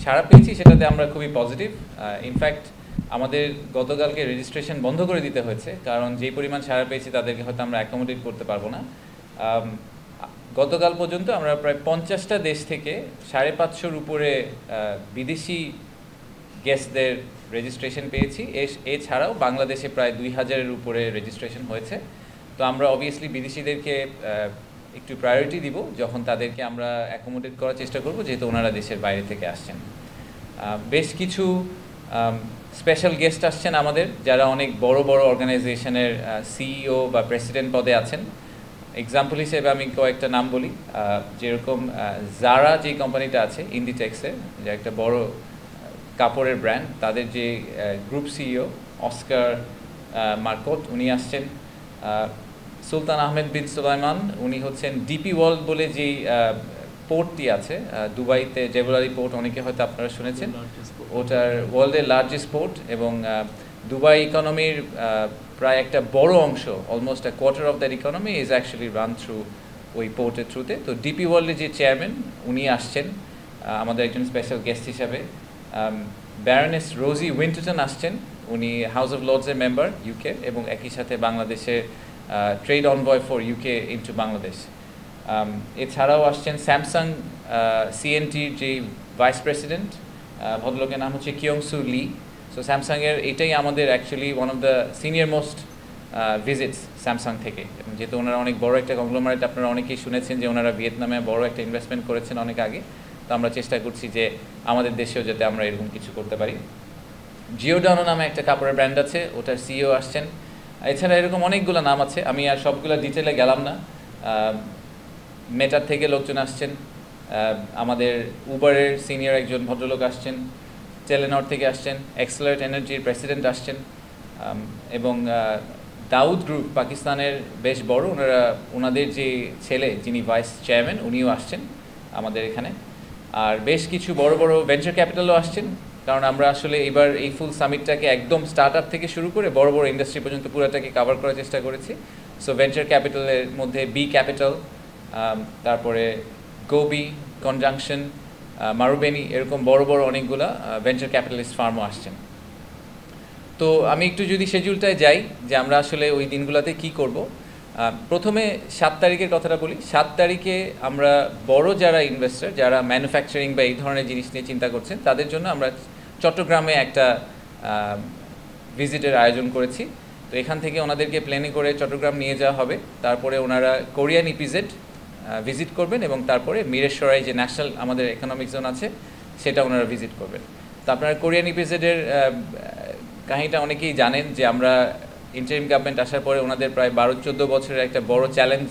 সাড়া পেয়েছি সেটাতে আমরা খুবই পজিটিভ। ইনফ্যাক্ট আমাদের গতকালকে রেজিস্ট্রেশন বন্ধ করে দিতে হয়েছে, কারণ যেই পরিমাণ সাড়া পেয়েছি তাদেরকে হয়তো আমরা অ্যাকোমোডেট করতে পারবো না। গতকাল পর্যন্ত আমরা প্রায় 50টা দেশ থেকে 550-র উপরে বিদেশি গেস্টদের রেজিস্ট্রেশন পেয়েছি। এছাড়াও বাংলাদেশে প্রায় 2000-এর উপরে রেজিস্ট্রেশন হয়েছে। তো আমরা অবভিয়াসলি বিদেশিদেরকে একটু প্রায়োরিটি দিব যখন তাদেরকে আমরা অ্যাকোমোডেট করার চেষ্টা করব, যেহেতু ওনারা দেশের বাইরে থেকে আসছেন। বেশ কিছু স্পেশাল গেস্ট আসছেন আমাদের, যারা অনেক বড় বড় অর্গানাইজেশনের সিইও বা প্রেসিডেন্ট পদে আছেন। এক্সাম্পল হিসেবে আমি কয়েকটা নাম বলি, যেরকম জারা যে কোম্পানিটা আছে ইন্ডিটেক্সে, যে একটা বড় কাপড়ের ব্র্যান্ড, তাদের যে গ্রুপ সিইও অস্কার মার্কট উনি আসছেন। সুলতান আহমেদ বিন সুলাইমান উনি হচ্ছেন ডিপি ওয়ার্ল্ড বলে যেই পোর্টটি আছে দুবাইতে, জেবুলারি পোর্ট, অনেকে হয়তো আপনারা শুনেছেন, ওটার ওয়ার্ল্ডের লার্জেস্ট পোর্ট, এবং দুবাই ইকোনমির প্রায় একটা বড় অংশ, almost a quarter of that economy is actually run through ওই পোর্টের থ্রুতে। তো ডিপি ওয়ার্ল্ডের যে চেয়ারম্যান উনি আসছেন আমাদের একজন স্পেশাল গেস্ট হিসাবে। ব্যারনেস রোজি উইন্টারটন আসছেন, উনি হাউস অফ লর্ডসের মেম্বার ইউকে, এবং একই সাথে বাংলাদেশের trade envoy for UK into Bangladesh. এছাড়াও আসছেন স্যামসাং সিএনটির যে ভাইস প্রেসিডেন্ট, ভদ্রলোকের নাম হচ্ছে কিয়ংসু লি। সো স্যামসাংয়ের এটাই আমাদের actually one of the senior most visits Samsung থেকে, এবং যেহেতু ওনারা অনেক বড় একটা কংগ্লোমারেট, আপনারা অনেকেই শুনেছেন যে ওনারা ভিয়েতনামে বড় একটা ইনভেস্টমেন্ট করেছেন অনেক আগে। তো আমরা চেষ্টা করছি যে আমাদের দেশেও যাতে আমরা এরকম কিছু করতে পারি। জিওডানো নামে একটা কাপড়ের ব্র্যান্ড আছে, ওটার সিইও আসছেন। এছাড়া এরকম অনেকগুলো নাম আছে, আমি আর সবগুলো ডিটেলে গেলাম না। মেটার থেকে লোকজন আসছেন, আমাদের উবারের সিনিয়র একজন ভদ্রলোক আসছেন, টেলেনর থেকে আসছেন, এক্সেলারেট এনার্জির প্রেসিডেন্ট আসছেন, এবং দাউদ গ্রুপ পাকিস্তানের বেশ বড়, ওনাদের যে ছেলে যিনি ভাইস চেয়ারম্যান উনিও আসছেন আমাদের এখানে। আর বেশ কিছু বড় বড় ভেঞ্চার ক্যাপিটালও আসছেন, কারণ আমরা আসলে এবার এই ফুল সামিটটাকে একদম স্টার্ট আপ থেকে শুরু করে বড় বড় ইন্ডাস্ট্রি পর্যন্ত পুরোটাকে কভার করার চেষ্টা করেছি। সো ভেঞ্চার ক্যাপিটালের মধ্যে বি ক্যাপিটাল, তারপরে গোবি, কনজাংশন, মারুবেনি, এরকম বড় বড় অনেকগুলা ভেঞ্চার ক্যাপিটালিস্ট ফার্মও আসছেন। তো আমি একটু যদি শিডিউলটায় যাই যে আমরা আসলে ওই দিনগুলোতে কি করব। প্রথমে 7 তারিখের কথাটা বলি। 7 তারিখে আমরা বড় যারা ইনভেস্টর, যারা ম্যানুফ্যাকচারিং বা এই ধরনের জিনিস নিয়ে চিন্তা করছেন, তাদের জন্য আমরা চট্টগ্রামে একটা ভিজিটের আয়োজন করেছি। তো এখান থেকে ওনাদেরকে প্লেনে করে চট্টগ্রাম নিয়ে যাওয়া হবে, তারপরে ওনারা কোরিয়ান ইপিজেড ভিজিট করবেন, এবং তারপরে মিরেশ্বরাই যে ন্যাশনাল আমাদের ইকোনমিক জোন আছে সেটা ওনারা ভিজিট করবেন। তো আপনারা কোরিয়ান ইপিজেডের কাহিনীটা অনেকেই জানেন যে আমরা ইন্টারিম গভর্নমেন্ট আসার পরে ওনাদের প্রায় 12-14 বছরের একটা বড় চ্যালেঞ্জ,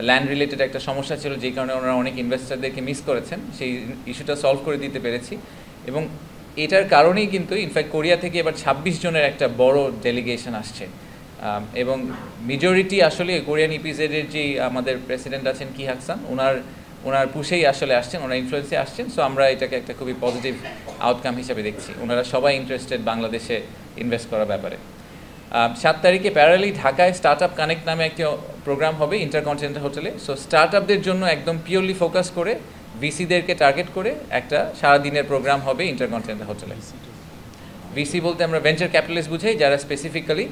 ল্যান্ড রিলেটেড একটা সমস্যা ছিল, যেই কারণে ওনারা অনেক ইনভেস্টারদেরকে মিস করেছেন। সেই ইস্যুটা সলভ করে দিতে পেরেছি, এবং এটার কারণেই কিন্তু ইনফ্যাক্ট কোরিয়া থেকে এবার 26 জনের একটা বড় ডেলিগেশন আসছে, এবং মেজরিটি আসলে কোরিয়ান ইপিজেডের যে আমাদের প্রেসিডেন্ট আছেন কি হাকসান, ওনার পুশেই আসলে আসছেন, ওনার ইনফ্লুয়েন্সে আসছেন। সো আমরা এটাকে একটা খুবই পজিটিভ আউটকাম হিসেবে দেখছি। ওনারা সবাই ইন্টারেস্টেড বাংলাদেশে ইনভেস্ট করার ব্যাপারে। 7 তারিখে প্যারালি ঢাকায় স্টার্ট আপ কানেক্ট নামে একটি প্রোগ্রাম হবে ইন্টারকন্টিনেন্টাল হোটেলে। সো স্টার্ট আপদের জন্য একদম পিওরলি ফোকাস করে ভিসিদেরকে টার্গেট করে একটা সারাদিনের প্রোগ্রাম হবে ইন্টারকন্টিনেন্টাল হোটেলে। ভিসি বলতে আমরা ভেঞ্চার ক্যাপিটালিস্ট বুঝাই, যারা স্পেসিফিক্যালি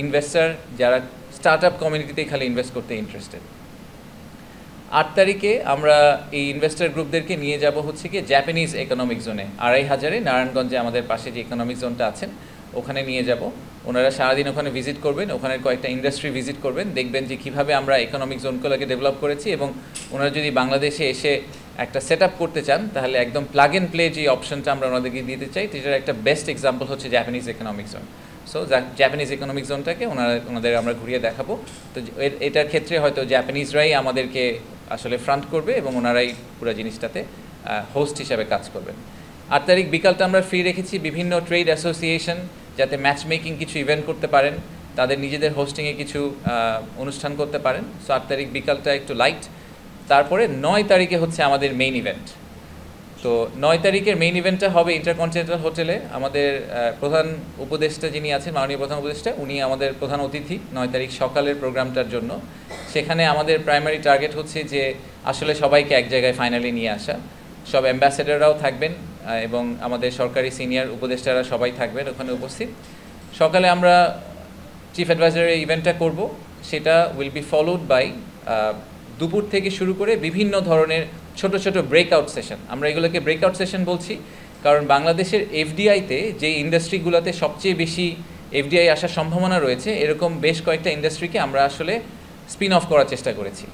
ইনভেস্টার, যারা স্টার্ট আপ কমিউনিটিতে খালি ইনভেস্ট করতে ইন্টারেস্টেড। 8 তারিখে আমরা এই ইনভেস্টার গ্রুপদেরকে নিয়ে যাব হচ্ছে কি জাপানিজ ইকোনমিক জোনে, 2500-এ নারায়ণগঞ্জে আমাদের পাশে যে ইকোনমিক জোনটা আছেন ওখানে নিয়ে যাব। ওনারা সারাদিন ওখানে ভিজিট করবেন, ওখানে কয়েকটা ইন্ডাস্ট্রি ভিজিট করবেন, দেখবেন যে কীভাবে আমরা ইকোনমিক জোনগুলোকে ডেভেলপ করেছি, এবং ওনারা যদি বাংলাদেশে এসে একটা সেট আপ করতে চান তাহলে একদম প্লাগ অ্যান্ড প্লে যে অপশনটা আমরা ওনাদেরকে দিতে চাই, এটার একটা বেস্ট এক্সাম্পল হচ্ছে Japanese economic zone. So Japanese economic জোনটাকে ওনাদের আমরা ঘুরিয়ে দেখাবো। তো এটার ক্ষেত্রে হয়তো জাপানিজরাই আমাদেরকে আসলে ফ্রন্ট করবে, এবং ওনারাই পুরো জিনিসটাতে হোস্ট হিসাবে কাজ করবেন। 8 তারিখ বিকালটা আমরা ফ্রি রেখেছি বিভিন্ন ট্রেড অ্যাসোসিয়েশন যাতে ম্যাচ মেকিং কিছু ইভেন্ট করতে পারেন, তাদের নিজেদের হোস্টিংয়ে কিছু অনুষ্ঠান করতে পারেন। সো 8 তারিখ বিকালটা একটু লাইট। তারপরে 9 তারিখে হচ্ছে আমাদের মেইন ইভেন্ট। তো 9 তারিখের মেইন ইভেন্টটা হবে ইন্টারকন্টিনেন্টাল হোটেলে। আমাদের প্রধান উপদেষ্টা যিনি আছেন, মাননীয় প্রধান উপদেষ্টা, উনি আমাদের প্রধান অতিথি 9 তারিখ সকালের প্রোগ্রামটার জন্য। সেখানে আমাদের প্রাইমারি টার্গেট হচ্ছে যে আসলে সবাইকে এক জায়গায় ফাইনালি নিয়ে আসা। সব অ্যাম্বাসেডাররাও থাকবেন এবং আমাদের সরকারি সিনিয়র উপদেষ্টারা সবাই থাকবেন ওখানে উপস্থিত। সকালে আমরা চিফ অ্যাডভাইজারের ইভেন্টটা করব, সেটা উইল বি ফলোড বাই দুপুর থেকে শুরু করে বিভিন্ন ধরনের ছোট ছোট ব্রেকআউট সেশন। আমরা এগুলোকে ব্রেকআউট সেশন বলছি কারণ বাংলাদেশের এফডিআইতে যে ইন্ডাস্ট্রিগুলোতে সবচেয়ে বেশি এফডিআই আসার সম্ভাবনা রয়েছে, এরকম বেশ কয়েকটা ইন্ডাস্ট্রিকে আমরা আসলে স্পিন অফ করার চেষ্টা করেছি।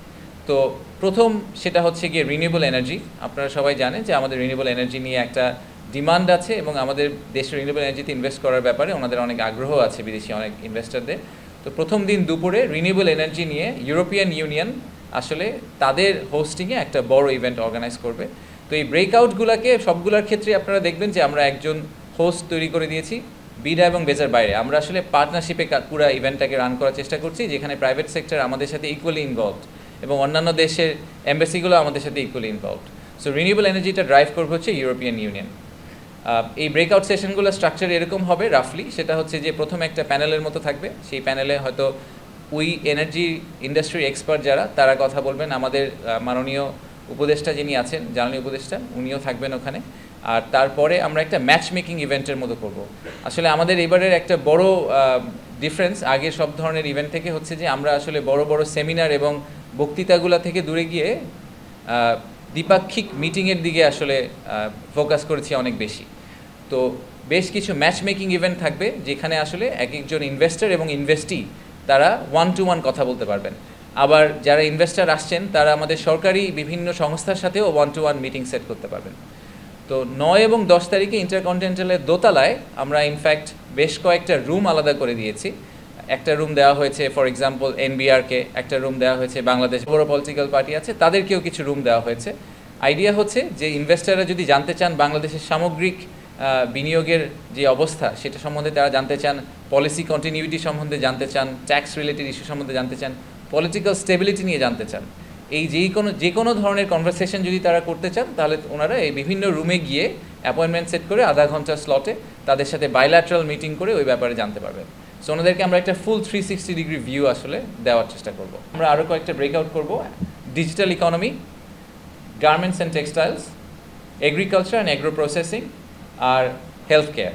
তো প্রথম সেটা হচ্ছে গিয়ে রিনিউয়েবল এনার্জি। আপনারা সবাই জানেন যে আমাদের রিনিউয়েবল এনার্জি নিয়ে একটা ডিমান্ড আছে এবং আমাদের দেশের রিনিউয়েবল এনার্জিতে ইনভেস্ট করার ব্যাপারে ওনাদের অনেক আগ্রহ আছে বিদেশি অনেক ইনভেস্টরদের। তো প্রথম দিন দুপুরে রিনিউয়েবল এনার্জি নিয়ে ইউরোপিয়ান ইউনিয়ন আসলে তাদের হোস্টিংয়ে একটা বড় ইভেন্ট অর্গানাইজ করবে। তো এই ব্রেকআউটগুলোকে সবগুলোর ক্ষেত্রে আপনারা দেখবেন যে আমরা একজন হোস্ট তৈরি করে দিয়েছি বিডা এবং বেজার বাইরে। আমরা আসলে পার্টনারশিপে পুরো ইভেন্টটাকে রান করার চেষ্টা করছি, যেখানে প্রাইভেট সেক্টর আমাদের সাথে ইকুয়ালি ইনভলভড এবং অন্যান্য দেশের এম্বাসিগুলো আমাদের সাথে ইকুয়ালি ইনভলভড। সো রিনিউয়েবল এনার্জিটা ড্রাইভ করবে হচ্ছে ইউরোপিয়ান ইউনিয়ন। এই ব্রেকআউট সেশনগুলো স্ট্রাকচার এরকম হবে রাফলি, সেটা হচ্ছে যে প্রথমে একটা প্যানেলের মতো থাকবে, সেই প্যানেলে হয়তো ওই এনার্জি ইন্ডাস্ট্রি এক্সপার্ট যারা তারা কথা বলবেন, আমাদের মাননীয় উপদেষ্টা যিনি আছেন জ্বালানি উপদেষ্টা উনিও থাকবেন ওখানে। আর তারপরে আমরা একটা ম্যাচ মেকিং ইভেন্টের মতো করব। আসলে আমাদের এবারের একটা বড় ডিফারেন্স আগের সব ধরনের ইভেন্ট থেকে হচ্ছে যে আমরা আসলে বড় বড় সেমিনার এবং বক্তৃতাগুলো থেকে দূরে গিয়ে দ্বিপাক্ষিক মিটিংয়ের দিকে আসলে ফোকাস করেছি অনেক বেশি। তো বেশ কিছু ম্যাচ মেকিং ইভেন্ট থাকবে যেখানে আসলে এক একজন ইনভেস্টর এবং ইনভেস্টি তারা 1-to-1 কথা বলতে পারবেন। আবার যারা ইনভেস্টর আসছেন তারা আমাদের সরকারি বিভিন্ন সংস্থার সাথেও 1-to-1 মিটিং সেট করতে পারবেন। তো 9 এবং 10 তারিখে ইন্টারকন্টিনেন্টালের দোতলায় আমরা ইনফ্যাক্ট বেশ কয়েকটা রুম আলাদা করে দিয়েছি। একটা রুম দেওয়া হয়েছে ফর এক্সাম্পল এনবিআরকে, একটা রুম দেওয়া হয়েছে বাংলাদেশ বড় পলিটিক্যাল পার্টি আছে তাদেরকেও কিছু রুম দেওয়া হয়েছে। আইডিয়া হচ্ছে যে ইনভেস্টাররা যদি জানতে চান বাংলাদেশের সামগ্রিক বিনিয়োগের যে অবস্থা সেটা সম্বন্ধে তারা জানতে চান, পলিসি কন্টিনিউইটি সম্বন্ধে জানতে চান, ট্যাক্স রিলেটেড ইস্যু সম্বন্ধে জানতে চান, পলিটিক্যাল স্টেবিলিটি নিয়ে জানতে চান, এই যে কোনো ধরনের কনভারসেশন যদি তারা করতে চান তাহলে ওনারা এই বিভিন্ন রুমে গিয়ে অ্যাপয়েন্টমেন্ট সেট করে আধা ঘন্টার স্লটে তাদের সাথে বাইল্যাটারাল মিটিং করে ওই ব্যাপারে জানতে পারবেন। সো ওনাদেরকে আমরা একটা ফুল 360 ডিগ্রি ভিউ আসলে দেওয়ার চেষ্টা করব। আমরা আরও কয়েকটা ব্রেকআউট করব, digital economy, garments and textiles, agriculture and agro processing আর হেলথ কেয়ার।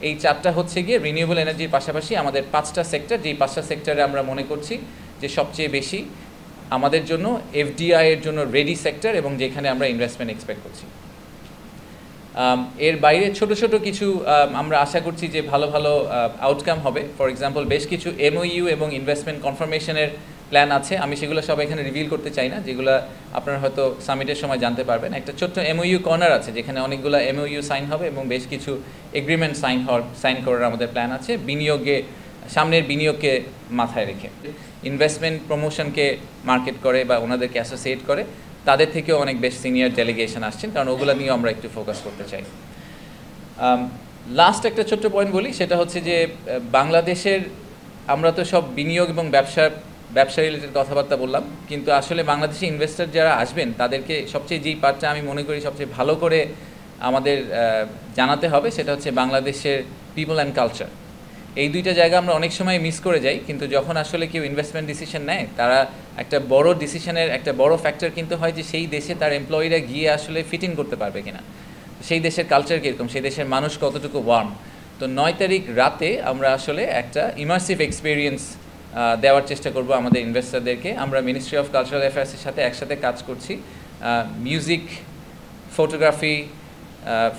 এই চারটা হচ্ছে গিয়ে রিনিউয়েবল এনার্জির পাশাপাশি আমাদের 5টা সেক্টর, যেই 5টা সেক্টরে আমরা মনে করছি যে সবচেয়ে বেশি আমাদের জন্য এফডিআই এর জন্য রেডি সেক্টর এবং যেখানে আমরা ইনভেস্টমেন্ট এক্সপেক্ট করছি। এর বাইরে ছোট ছোট কিছু আমরা আশা করছি যে ভালো ভালো আউটকাম হবে। ফর এক্সাম্পল বেশ কিছু এমওইউ এবং ইনভেস্টমেন্ট কনফার্মেশনের প্ল্যান আছে, আমি সেগুলো সব এখানে রিভিল করতে চাই না, যেগুলো আপনারা হয়তো সামিটের সময় জানতে পারবেন। একটা ছোট্ট এমওইউ কর্নার আছে যেখানে অনেকগুলো এমওইউ সাইন হবে এবং বেশ কিছু এগ্রিমেন্ট সাইন করার আমাদের প্ল্যান আছে সামনের বিনিয়োগকে মাথায় রেখে। ইনভেস্টমেন্ট প্রমোশনকে মার্কেট করে বা ওনাদেরকে অ্যাসোসিয়েট করে তাদের থেকেও অনেক বেশ সিনিয়র ডেলিগেশন আসছেন, কারণ ওগুলো নিয়েও আমরা একটু ফোকাস করতে চাই। লাস্ট একটা ছোট্ট পয়েন্ট বলি, সেটা হচ্ছে যে বাংলাদেশের আমরা তো সব বিনিয়োগ এবং ব্যবসা রিলেটেড কথাবার্তা বললাম, কিন্তু আসলে বাংলাদেশে ইনভেস্টর যারা আসবেন তাদেরকে সবচেয়ে যেই পার্টটা আমি মনে করি সবচেয়ে ভালো করে আমাদের জানাতে হবে সেটা হচ্ছে বাংলাদেশের পিপল অ্যান্ড কালচার। এই দুইটা জায়গা আমরা অনেক সময় মিস করে যাই, কিন্তু যখন আসলে কেউ ইনভেস্টমেন্ট ডিসিশন নেয় তারা একটা বড় ডিসিশনের একটা বড় ফ্যাক্টর কিন্তু হয় যে সেই দেশে তার এমপ্লয়িরা গিয়ে আসলে ফিট ইন করতে পারবে কিনা, সেই দেশের কালচার কীরকম, সেই দেশের মানুষ কতটুকু ওয়ার্ম। তো 9 তারিখ রাতে আমরা আসলে একটা ইমার্সিভ এক্সপিরিয়েন্স দেওয়ার চেষ্টা করব আমাদের ইনভেস্টরদেরকে। আমরা মিনিস্ট্রি অফ কালচারাল অ্যাফেয়ার্সের সাথে একসাথে কাজ করছি, মিউজিক, ফটোগ্রাফি,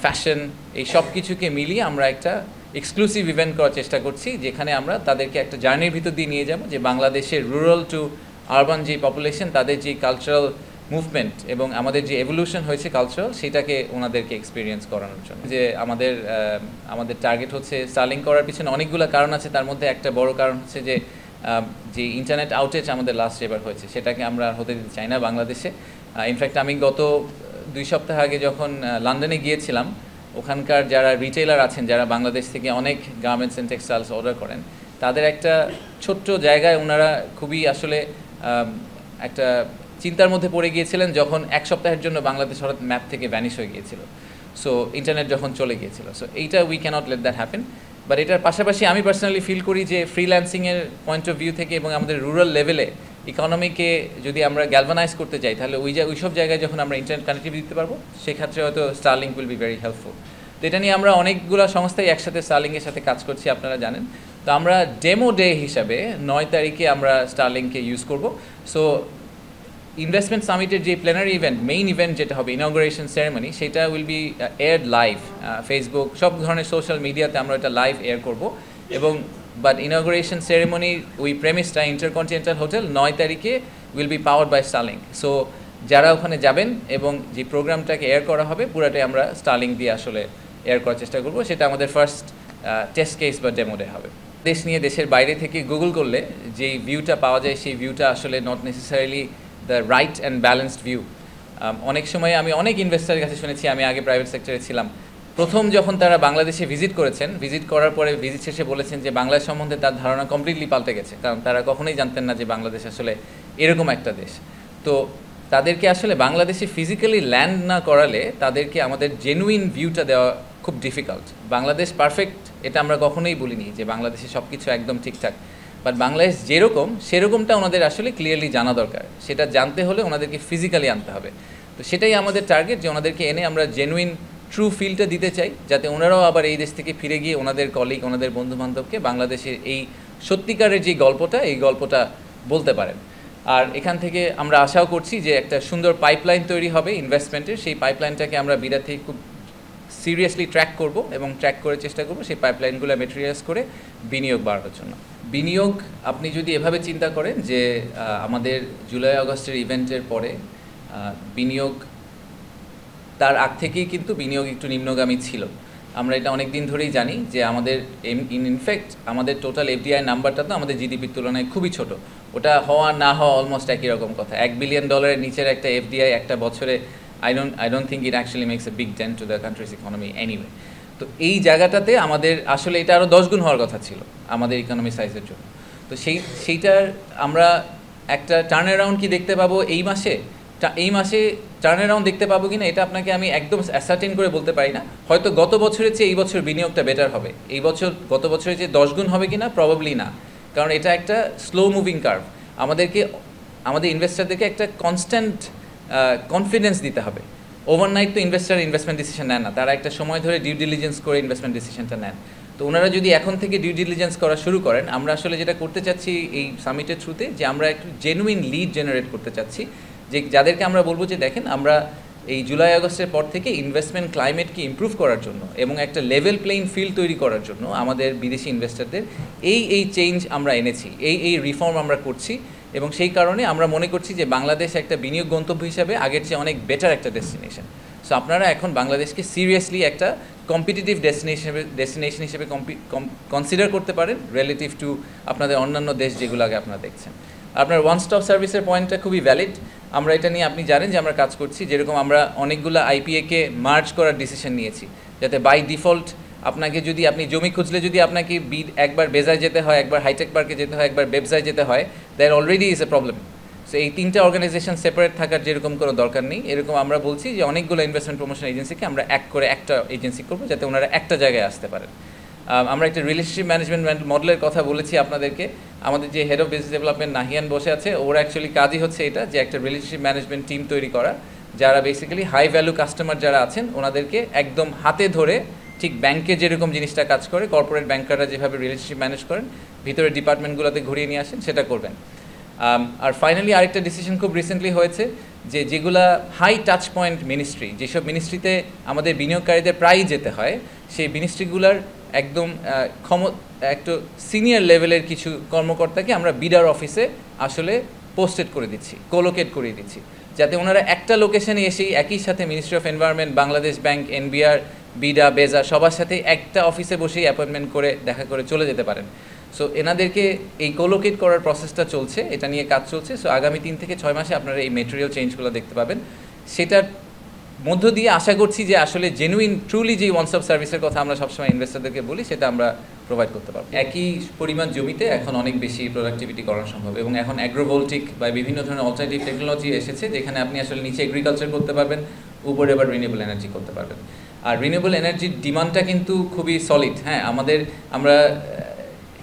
ফ্যাশন, এই সব কিছুকে মিলিয়ে আমরা একটা এক্সক্লুসিভ ইভেন্ট করার চেষ্টা করছি, যেখানে আমরা তাদেরকে একটা জার্নির ভিতর দিয়ে নিয়ে যাব যে বাংলাদেশের রুরাল টু আরবান যে পপুলেশন তাদের যে কালচারাল মুভমেন্ট এবং আমাদের যে এভলিউশন হয়েছে কালচারাল সেটাকে ওনাদেরকে এক্সপিরিয়েন্স করানোর জন্য। যে আমাদের টার্গেট হচ্ছে স্টার্লিং করার পিছনে অনেকগুলো কারণ আছে, তার মধ্যে একটা বড় কারণ হচ্ছে যে ইন্টারনেট আউটেজ আমাদের লাস্ট এবার হয়েছে সেটাকে আমরা হতে দিতে চাই না বাংলাদেশে। ইনফ্যাক্ট আমি গত 2 সপ্তাহ আগে যখন লন্ডনে গিয়েছিলাম, ওখানকার যারা রিটেলার আছেন যারা বাংলাদেশ থেকে অনেক গার্মেন্টস অ্যান্ড টেক্সটাইলস অর্ডার করেন, তাদের একটা ছোট্ট জায়গায় ওনারা খুবই আসলে একটা চিন্তার মধ্যে পড়ে গিয়েছিলেন যখন 1 সপ্তাহের জন্য বাংলাদেশ হঠাৎ ম্যাপ থেকে ভ্যানিশ হয়ে গিয়েছিল, সো ইন্টারনেট যখন চলে গিয়েছিল। সো এইটা we can't let that happen. But এটার পাশাপাশি আমি পার্সোনালি ফিল করি যে ফ্রিল্যান্সিংয়ের পয়েন্ট অফ ভিউ থেকে এবং আমাদের রুরাল লেভেলে ইকোনমিকে যদি আমরা গ্যালভানাইজ করতে চাই তাহলে ওই সব জায়গায় যখন আমরা ইন্টারনেট কানেক্টিভিটি দিতে পারবো সেক্ষেত্রে হয়তো Starlink will be very helpful. তো এটা নিয়ে আমরা অনেকগুলো সংস্থাই একসাথে স্টারলিংকের সাথে কাজ করছি, আপনারা জানেন। তো আমরা ডেমো ডে হিসাবে 9 তারিখে আমরা স্টারলিংককে ইউজ করব। সো ইনভেস্টমেন্ট সামিটের যে প্ল্যানারি ইভেন্ট, মেইন ইভেন্ট যেটা হবে ইনঅগ্রেশন সেরেমনি, সেটা উইল বি এয়ারড লাইভ ফেসবুক, সব ধরনের সোশ্যাল মিডিয়াতে আমরা এটা লাইভ এয়ার করব। এবং বাট ইনঅগ্রেশন সেরেমনির ওই প্রেমিসটা ইন্টারকন্টিনেন্টাল হোটেল 9 তারিখে will be powered by Starlink. So যারা ওখানে যাবেন এবং যে প্রোগ্রামটাকে এয়ার করা হবে পুরাটাই আমরা স্টারলিংক দিয়ে আসলে এয়ার করার চেষ্টা করব। সেটা আমাদের ফার্স্ট টেস্ট কেস বা ডেমো ডে হবে। দেশ নিয়ে দেশের বাইরে থেকে গুগল করলে যেই ভিউটা পাওয়া যায় সেই ভিউটা আসলে not necessarily the right and balanced view. অনেক সময় আমি অনেক ইনভেস্টারের কাছে শুনেছি, আমি আগে প্রাইভেট সেক্টরে ছিলাম, প্রথম যখন তারা বাংলাদেশে ভিজিট করেছেন, ভিজিট করার পরে ভিজিট শেষে বলেছেন যে বাংলাদেশ সম্বন্ধে তার ধারণা কমপ্লিটলি পাল্টে গেছে, কারণ তারা কখনোই জানতেন না যে বাংলাদেশ আসলে এরকম একটা দেশ। তো তাদেরকে আসলে বাংলাদেশে ফিজিক্যালি ল্যান্ড না করালে তাদেরকে আমাদের জেনুইন ভিউটা দেওয়া খুব ডিফিকাল্ট। বাংলাদেশ পারফেক্ট এটা আমরা কখনোই বলিনি যে বাংলাদেশে সব কিছু একদম ঠিকঠাক, বাট বাংলাদেশ যেরকম সেরকমটা ওনাদের আসলে ক্লিয়ারলি জানা দরকার। সেটা জানতে হলে ওনাদেরকে ফিজিক্যালি আনতে হবে। তো সেটাই আমাদের টার্গেট, যে ওনাদেরকে এনে আমরা জেনুইন ট্রু ফিলটা দিতে চাই, যাতে ওনারাও আবার এই দেশ থেকে ফিরে গিয়ে ওনাদের কলিগ, ওনাদের বন্ধুবান্ধবকে বাংলাদেশের এই সত্যিকারের যে গল্পটা, এই গল্পটা বলতে পারেন। আর এখান থেকে আমরা আশাও করছি যে একটা সুন্দর পাইপলাইন তৈরি হবে ইনভেস্টমেন্টের। সেই পাইপলাইনটাকে আমরা বিডা থেকে খুব সিরিয়াসলি ট্র্যাক করব এবং ট্র্যাক করে চেষ্টা করব সেই পাইপলাইনগুলো মেটেরিয়ালাইজ করে বিনিয়োগ বাড়ানোর জন্য। বিনিয়োগ আপনি যদি এভাবে চিন্তা করেন যে আমাদের জুলাই আগস্টের ইভেন্টের পরে বিনিয়োগ, তার আগ থেকেই কিন্তু বিনিয়োগ একটু নিম্নগামী ছিল। আমরা এটা অনেক দিন ধরেই জানি যে আমাদের ইনফ্যাক্ট আমাদের টোটাল এফডিআই নাম্বারটা তো আমাদের জিডিপির তুলনায় খুবই ছোট। ওটা হওয়া না হওয়া অলমোস্ট একই রকম কথা। $1 বিলিয়ন নিচের একটা এফডিআই একটা বছরে I don't think it actually makes a big dent to the country's economy anyway. তো এই জায়গাটাতে আমাদের আসলে এটা আরও 10 গুণ হওয়ার কথা ছিল আমাদের ইকোনমি সাইজের জন্য। তো সেইটার আমরা একটা টার্ন অ্যারাউন্ড কি দেখতে পাবো এই মাসে টার্ন অ্যারাউন্ড দেখতে পাবো কিনা এটা আপনাকে আমি একদম অ্যাসার্টেন করে বলতে পারি না। হয়তো গত বছরের চেয়ে এই বছর বিনিয়োগটা বেটার হবে, এই বছর গত বছরের চেয়ে 10 গুণ হবে কিনা প্রবাবলি না, কারণ এটা একটা স্লো মুভিং কার্ভ। আমাদের ইনভেস্টারদেরকে একটা কনস্ট্যান্ট কনফিডেন্স দিতে হবে। ওভারনাইট তো ইনভেস্টমেন্ট ডিসিশন নেন না, তারা একটা সময় ধরে ডিউ ডিলিজেন্স করে ইনভেস্টমেন্ট ডিসিশনটা নেন। তো ওনারা যদি এখন থেকে ডিউ ডিলিজেন্স করা শুরু করেন, আমরা আসলে যেটা করতে চাচ্ছি এই সামিটের থ্রুতে, যে আমরা একটু জেনুইন লিড জেনারেট করতে চাচ্ছি, যে যাদেরকে আমরা বলবো যে দেখেন আমরা এই জুলাই আগস্টের পর থেকে ইনভেস্টমেন্ট ক্লাইমেটকে ইমপ্রুভ করার জন্য এবং একটা লেভেল প্লেইং ফিল্ড তৈরি করার জন্য আমাদের বিদেশি ইনভেস্টরদের এই চেঞ্জ আমরা এনেছি, এই রিফর্ম আমরা করছি। এবং সেই কারণে আমরা মনে করছি যে বাংলাদেশ একটা বিনিয়োগ গন্তব্য হিসাবে আগের চেয়ে অনেক বেটার একটা ডেস্টিনেশন। সো আপনারা এখন বাংলাদেশকে সিরিয়াসলি একটা কম্পিটিটিভ ডেস্টিনেশন হিসেবে কনসিডার করতে পারেন রিলেটিভ টু আপনাদের অন্যান্য দেশ যেগুলো আগে আপনারা দেখছেন। আপনার ওয়ান স্টপ সার্ভিসের পয়েন্টটা খুবই ভ্যালিড। আমরা এটা নিয়ে আপনি জানেন যে আমরা কাজ করছি। যেরকম আমরা অনেকগুলো আইপিএকে মার্জ করার ডিসিশন নিয়েছি, যাতে বাই ডিফল্ট আপনাকে যদি আপনি জমি খুঁজলে যদি আপনাকে একবার বেজায় যেতে হয়, একবার হাইটেক পার্কে যেতে হয়, একবার বেবসায় যেতে হয়, there already is a problem. So এই তিনটা অর্গানাইজেশন সেপারেট থাকার যেরকম কোনো দরকার নেই। এরকম আমরা বলছি যে অনেকগুলো ইনভেস্টমেন্ট প্রমোশন এজেন্সিকে আমরা একটা এজেন্সি করবো, যাতে ওনারা একটা জায়গায় আসতে পারেন। আমরা একটা রিলেশনশিপ ম্যানেজমেন্ট মডেলের কথা বলেছি আপনাদেরকে। আমাদের যে head of business development Nahian বসে আছে, ওর অ্যাকচুয়ালি কাজই হচ্ছে এটা, যে একটা রিলেশনশিপ ম্যানেজমেন্ট টিম তৈরি করা, যারা বেসিক্যালি হাই ভ্যালু কাস্টমার যারা আছেন ওনাদেরকে একদম হাতে ধরে, ঠিক ব্যাংকে যেরকম জিনিসটা কাজ করে, কর্পোরেট ব্যাংকাররা যেভাবে রিলেশনশিপ ম্যানেজ করেন, ভিতরে ডিপার্টমেন্টগুলোতে ঘুরিয়ে নিয়ে আসেন, সেটা করবেন। আর ফাইনালি আরেকটা ডিসিশন খুব রিসেন্টলি হয়েছে, যে যেগুলা হাই টাচ পয়েন্ট মিনিস্ট্রি, যেসব মিনিস্ট্রিতে আমাদের বিনিয়োগকারীদের প্রায়ই যেতে হয়, সেই মিনিস্ট্রিগুলার একদম একটু সিনিয়র লেভেলের কিছু কর্মকর্তাকে আমরা বিডার অফিসে আসলে পোস্টেড করে দিচ্ছি, কোলোকেট করিয়ে দিচ্ছি, যাতে ওনারা একটা লোকেশনে এসেই একই সাথে ministry of environment, Bangladesh bank, NBR, BIDA, BEZA সবার সাথে একটা অফিসে বসেই অ্যাপয়েন্টমেন্ট করে দেখা করে চলে যেতে পারেন। সো এনাদেরকে এই কোলোকেট করার প্রসেসটা চলছে, এটা নিয়ে কাজ চলছে। সো আগামী 3 থেকে 6 মাসে আপনারা এই মেটেরিয়াল চেঞ্জগুলো দেখতে পাবেন। সেটার মধ্য দিয়ে আশা করছি যে আসলে জেনুইন ট্রুলি যে ওয়ান স্টপ সার্ভিসের কথা আমরা সবসময় ইনভেস্টরদেরকে বলি, সেটা আমরা প্রোভাইড করতে পারবো। একই পরিমাণ জমিতে এখন অনেক বেশি প্রোডাক্টিভিটি করা সম্ভব, এবং এখন অ্যাগ্রোভোল্টিক বা বিভিন্ন ধরনের অল্টারনেটিভ টেকনোলজি এসেছে, যেখানে আপনি আসলে নিচে এগ্রিকালচার করতে পারবেন, উপরে আবার রিনিউয়েবল এনার্জি করতে পারবেন। আর রিনিউয়েবল এনার্জির ডিমান্ডটা কিন্তু খুবই সলিড। হ্যাঁ, আমরা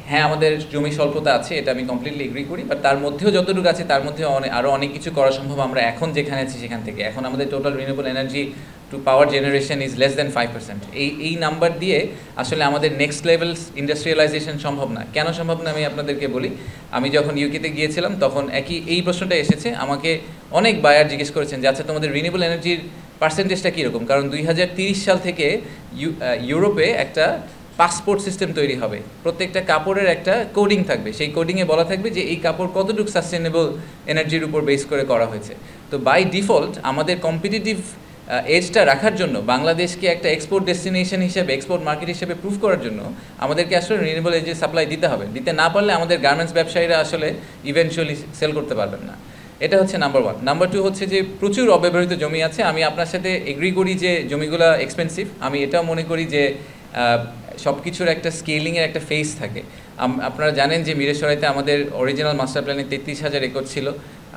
হ্যাঁ, আমাদের জমি স্বল্পতা আছে, এটা আমি কমপ্লিটলি এগ্রি করি, বাট তার মধ্যেও যতটুকু আছে তার মধ্যে আরও অনেক কিছু করা সম্ভব। আমরা এখন যেখানে আছি সেখান থেকে এখন আমাদের total renewable energy to power generation is less than 5%। এই নাম্বার দিয়ে আসলে আমাদের নেক্সট লেভেল ইন্ডাস্ট্রিয়ালাইজেশন সম্ভব না। কেন সম্ভব না আমি আপনাদেরকে বলি। আমি যখন ইউকেতে গিয়েছিলাম তখন এই প্রশ্নটা এসেছে, আমাকে অনেক বায়ার জিজ্ঞেস করেছেন যে আচ্ছা তোমাদের রিনিউয়েবল এনার্জির পার্সেন্টেজটা কীরকম, কারণ 2030 সাল থেকে ইউরোপে একটা পাসপোর্ট সিস্টেম তৈরি হবে, প্রত্যেকটা কাপড়ের একটা কোডিং থাকবে, সেই কোডিংয়ে বলা থাকবে যে এই কাপড় কতটুকু সাস্টেনেবল এনার্জির উপর বেস করে করা হয়েছে। তো বাই ডিফল্ট আমাদের কম্পিটিটিভ এজটা রাখার জন্য বাংলাদেশকে একটা এক্সপোর্ট ডেস্টিনেশন হিসেবে, এক্সপোর্ট মার্কেট হিসেবে প্রুভ করার জন্য আমাদেরকে আসলে রিনিউয়েবল এনার্জি সাপ্লাই দিতে হবে। দিতে না পারলে আমাদের গার্মেন্টস ব্যবসায়ীরা আসলে ইভেনচুয়ালি সেল করতে পারবেন না। এটা হচ্ছে নাম্বার 1। নাম্বার 2 হচ্ছে যে প্রচুর অব্যবহৃত জমি আছে। আমি আপনার সাথে এগ্রি করি যে জমিগুলো এক্সপেন্সিভ। আমি এটাও মনে করি যে সব কিছুর একটা স্কেলিংয়ের একটা ফেজ থাকে। আপনারা জানেন যে মিরেশরাইতে আমাদের অরিজিনাল মাস্টার প্ল্যানে 33,000 একর ছিল।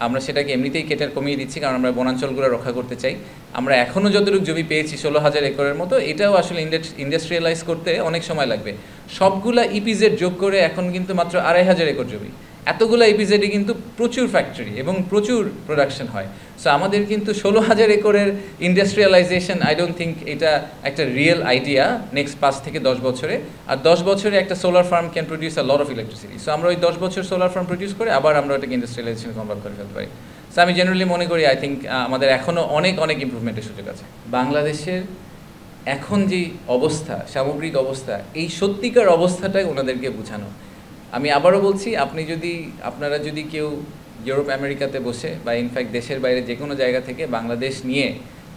আমরা সেটাকে এমনিতেই কেটে কমিয়ে দিচ্ছি, কারণ আমরা বনাঞ্চলগুলো রক্ষা করতে চাই। আমরা এখনও যতটুকু জমি পেয়েছি 16,000 একরের মতো, এটাও আসলে ইন্ডাস্ট্রিয়ালাইজ করতে অনেক সময় লাগবে। সবগুলা ইপিজেড যোগ করে এখন কিন্তু মাত্র 2,500 একর জমি। এতগুলো ইপিজেডে কিন্তু প্রচুর ফ্যাক্টরি এবং প্রচুর প্রোডাকশন হয়। সো আমাদের কিন্তু 16,000 একরের ইন্ডাস্ট্রিয়ালাইজেশন, আই ডোন্ট থিঙ্ক এটা একটা রিয়েল আইডিয়া নেক্সট 5 থেকে 10 বছরে। আর 10 বছরে একটা solar farm can produce a lot of electricity. So আমরা ওই 10 বছর সোলার ফার্ম প্রডিউস করে আবার আমরা ওটাকে ইন্ডাস্ট্রিয়ালাইজেশন কনভার্ট করে ফেলতে পারি। সো আমি জেনারেলি মনে করি আই থিঙ্ক আমাদের এখনও অনেক ইমপ্রুভমেন্টের সুযোগ আছে। বাংলাদেশের এখন যে অবস্থা, সামগ্রিক অবস্থা, এই সত্যিকার অবস্থাটাই ওনাদেরকে বোঝানো। আমি আবারও বলছি, আপনারা যদি কেউ ইউরোপ আমেরিকাতে বসে বা ইনফ্যাক্ট দেশের বাইরে যে কোনো জায়গা থেকে বাংলাদেশ নিয়ে